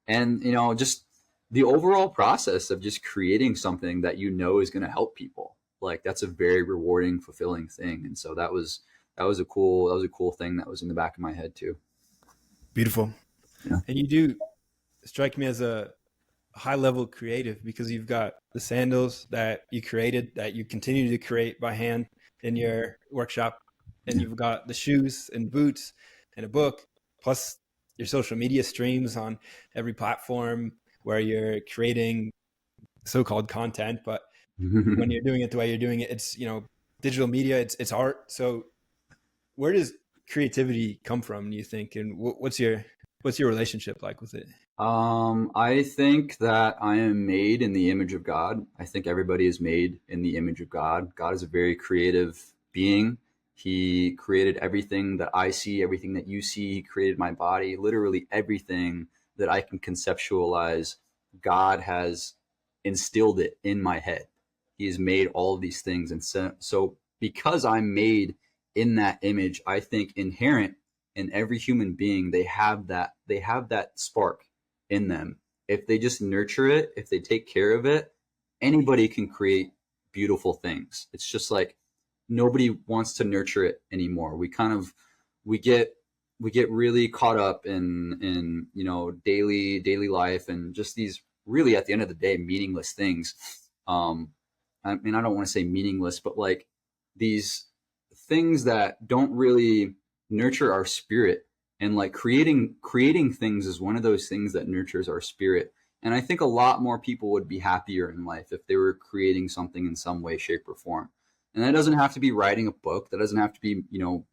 And just the overall process of just creating something that is going to help people, like that's a very rewarding, fulfilling thing. And so that was a cool thing that was in the back of my head too. Beautiful. Yeah. And you do strike me as a high level creative, because you've got the sandals that you created, that you continue to create by hand in your workshop, and you've got the shoes and boots and a book, plus your social media streams on every platform where you're creating so-called content. But when you're doing it the way you're doing it, it's digital media, it's art. So where does creativity come from, do you think, and what's your relationship like with it? I think that I am made in the image of God. I think everybody is made in the image of God. God is a very creative being. He created everything that I see, everything that you see. He created my body, literally everything that I can conceptualize. God has instilled it in my head. He has made all of these things. And so because I'm made in that image, I think inherent in every human being, they have that spark in them. If they just nurture it, if they take care of it, anybody can create beautiful things. It's just like nobody wants to nurture it anymore. We get really caught up in daily life and just these really, at the end of the day, meaningless things. I mean, I don't want to say meaningless, but like these things that don't really nurture our spirit. And like creating things is one of those things that nurtures our spirit. And I think a lot more people would be happier in life if they were creating something in some way, shape, or form. And that doesn't have to be writing a book. That doesn't have to be,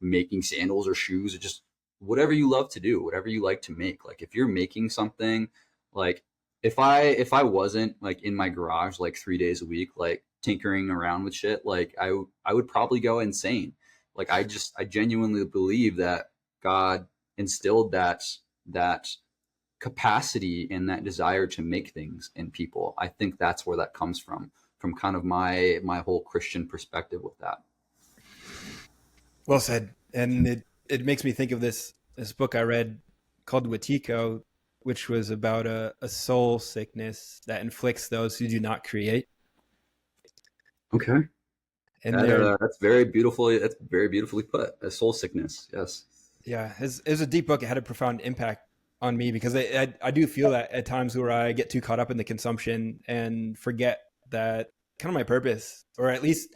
making sandals or shoes, or just whatever you love to do, whatever you like to make. Like if you're making something, like if I wasn't like in my garage like 3 days a week, like tinkering around with shit, like I would probably go insane. Like I genuinely believe that God instilled that capacity and that desire to make things in people. I think that's where that comes from kind of my whole Christian perspective with that. Well said. And it makes me think of this book I read called Wetiko, which was about a soul sickness that inflicts those who do not create. Okay. And that's very beautifully put. A soul sickness. Yes. Yeah, it was a deep book. It had a profound impact on me because I do feel that at times where I get too caught up in the consumption and forget that kind of my purpose, or at least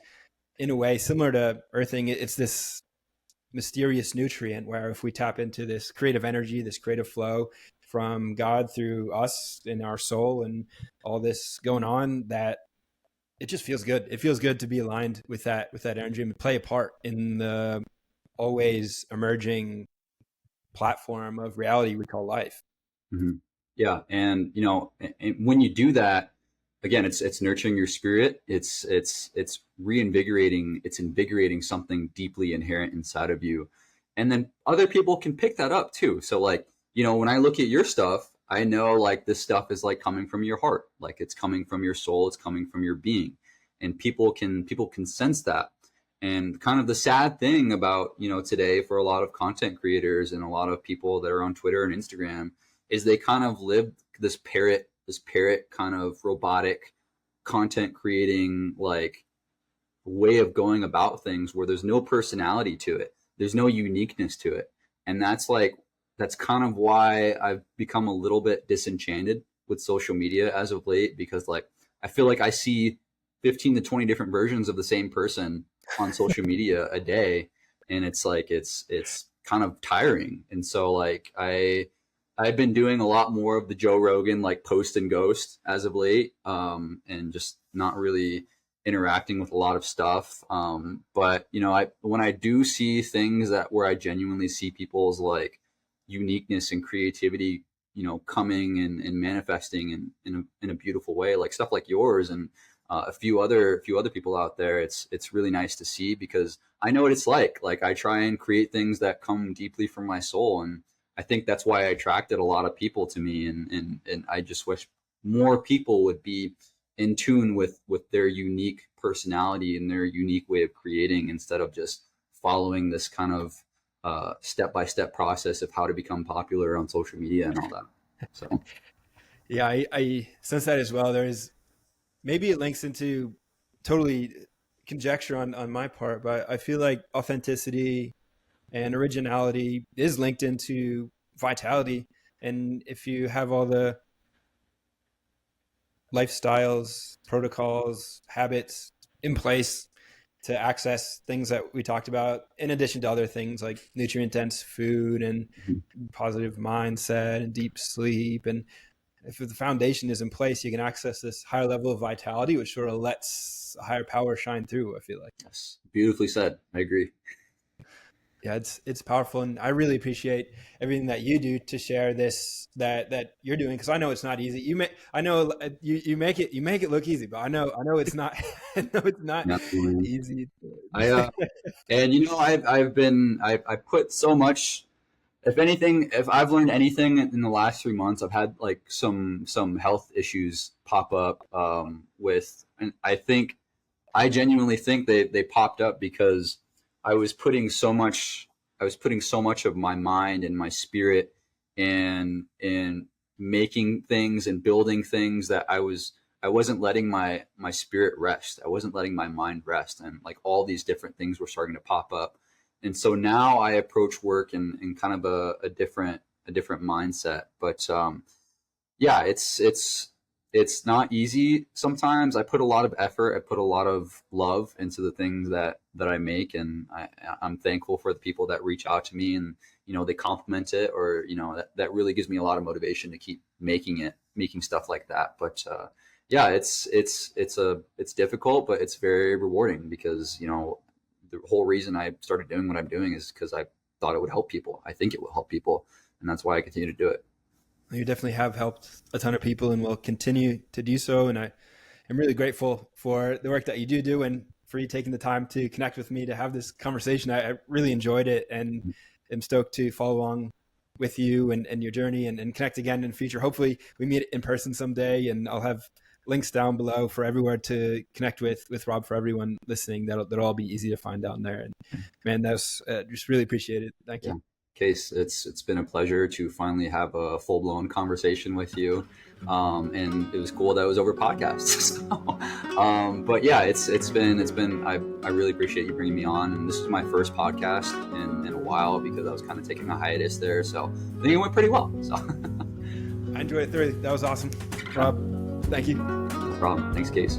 in a way similar to earthing, it's this mysterious nutrient where if we tap into this creative energy, this creative flow from God through us in our soul and all this going on, that it just feels good. It feels good to be aligned with that energy and play a part in the always emerging platform of reality we call life. Mm-hmm. Yeah, and when you do that, again, it's nurturing your spirit. It's reinvigorating. It's invigorating something deeply inherent inside of you, and then other people can pick that up too. So like when I look at your stuff, I know like this stuff is like coming from your heart, like it's coming from your soul, it's coming from your being, and people can sense that. And kind of the sad thing about today for a lot of content creators and a lot of people that are on Twitter and Instagram is they kind of live this parrot kind of robotic content creating like way of going about things where there's no personality to it, there's no uniqueness to it. And that's kind of why I've become a little bit disenchanted with social media as of late, because like I feel like I see 15 to 20 different versions of the same person on social media a day, and it's like it's kind of tiring. And so like I've been doing a lot more of the Joe Rogan like post and ghost as of late, and just not really interacting with a lot of stuff. But when I do see things where I genuinely see people's like uniqueness and creativity, coming and manifesting in a beautiful way, like stuff like yours and a few other people out there, it's really nice to see, because I know what it's like. Like I try and create things that come deeply from my soul, and I think that's why I attracted a lot of people to me, and I just wish more people would be in tune with their unique personality and their unique way of creating, instead of just following this kind of step-by-step process of how to become popular on social media and all that. So yeah, I sense that as well. Maybe it links into totally conjecture on my part, but I feel like authenticity and originality is linked into vitality. And if you have all the lifestyles, protocols, habits in place to access things that we talked about, in addition to other things like nutrient dense food and positive mindset and deep sleep, and if the foundation is in place, you can access this higher level of vitality, which sort of lets a higher power shine through, I feel like. yes, beautifully said. I agree. Yeah, it's powerful, and I really appreciate everything that you do to share this that you're doing, because I know it's not easy. I know you make it look easy, but I know it's not. I know it's not easy. I put so much. If anything, if I've learned anything in the last 3 months, I've had like some health issues pop up and I genuinely think they popped up because I was putting so much of my mind and my spirit in making things and building things that I wasn't letting my spirit rest. I wasn't letting my mind rest. And like all these different things were starting to pop up. And so now I approach work in kind of a different mindset. But yeah, it's not easy sometimes. I put a lot of effort, I put a lot of love into the things that I make, and I'm thankful for the people that reach out to me and, you know, they compliment it, or, you know, that really gives me a lot of motivation to keep making stuff like that. But yeah, it's difficult, but it's very rewarding, because, you know, the whole reason I started doing what I'm doing is because I thought it would help people. I think it will help people, and that's why I continue to do it. You definitely have helped a ton of people and will continue to do so. And I am really grateful for the work that you do and for you taking the time to connect with me to have this conversation. I really enjoyed it and am stoked to follow along with you and your journey and connect again in the future. Hopefully we meet in person someday, and I'll have links down below for everywhere to connect with Rob, for everyone listening. That'll all be easy to find down there. And man, that's just really appreciate it. Thank you. Case, it's been a pleasure to finally have a full-blown conversation with you, and it was cool that it was over podcast. So, but yeah, it's been I really appreciate you bringing me on, and this is my first podcast in a while, because I was kind of taking a hiatus there, so I think it went pretty well. So I enjoyed it thoroughly. That was awesome, Rob. Thank you. No problem. Thanks, Case.